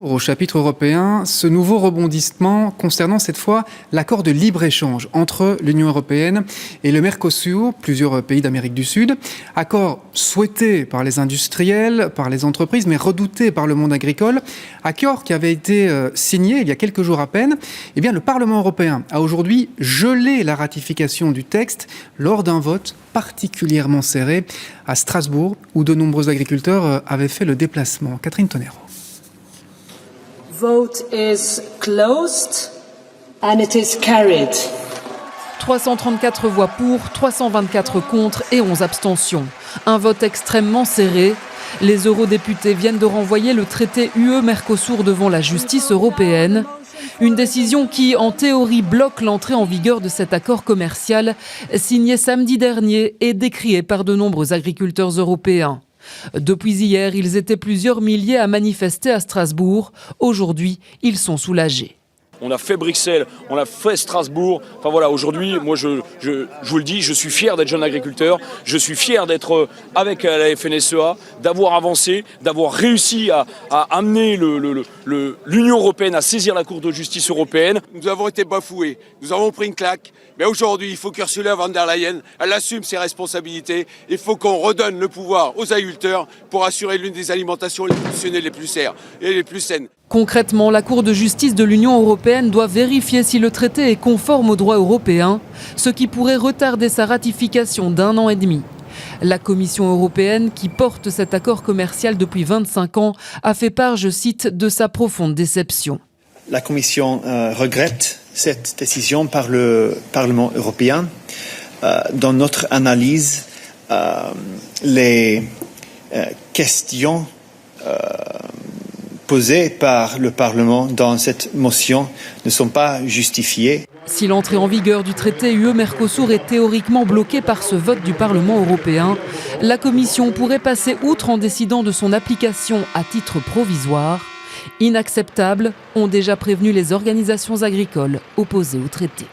Au chapitre européen, ce nouveau rebondissement concernant cette fois l'accord de libre-échange entre l'Union européenne et le Mercosur, plusieurs pays d'Amérique du Sud. Accord souhaité par les industriels, par les entreprises, mais redouté par le monde agricole. Accord qui avait été signé il y a quelques jours à peine. Eh bien, le Parlement européen a aujourd'hui gelé la ratification du texte lors d'un vote particulièrement serré à Strasbourg, où de nombreux agriculteurs avaient fait le déplacement. Catherine Tonero. Vote is closed and it is carried. 334 voix pour, 324 contre et 11 abstentions. Un vote extrêmement serré. Les eurodéputés viennent de renvoyer le traité UE-Mercosur devant la justice européenne. Une décision qui, en théorie, bloque l'entrée en vigueur de cet accord commercial signé samedi dernier et décrié par de nombreux agriculteurs européens. Depuis hier, ils étaient plusieurs milliers à manifester à Strasbourg. Aujourd'hui, ils sont soulagés. On a fait Bruxelles, on a fait Strasbourg. Enfin voilà, aujourd'hui, moi je vous le dis, je suis fier d'être jeune agriculteur. Je suis fier d'être avec la FNSEA, d'avoir avancé, d'avoir réussi à amener l'Union européenne à saisir la Cour de justice européenne. Nous avons été bafoués, nous avons pris une claque. Mais aujourd'hui, il faut qu'Ursula von der Leyen, elle assume ses responsabilités. Il faut qu'on redonne le pouvoir aux agriculteurs pour assurer l'une des alimentations les plus saines. Concrètement, la Cour de justice de l'Union européenne doit vérifier si le traité est conforme au droit européen, ce qui pourrait retarder sa ratification d'1 an et demi. La Commission européenne, qui porte cet accord commercial depuis 25 ans, a fait part, je cite, de sa profonde déception. La Commission regrette cette décision par le Parlement européen. Dans notre analyse, les questions posées par le Parlement dans cette motion ne sont pas justifiées. Si l'entrée en vigueur du traité UE-Mercosur est théoriquement bloquée par ce vote du Parlement européen, la Commission pourrait passer outre en décidant de son application à titre provisoire. Inacceptable, ont déjà prévenu les organisations agricoles opposées au traité.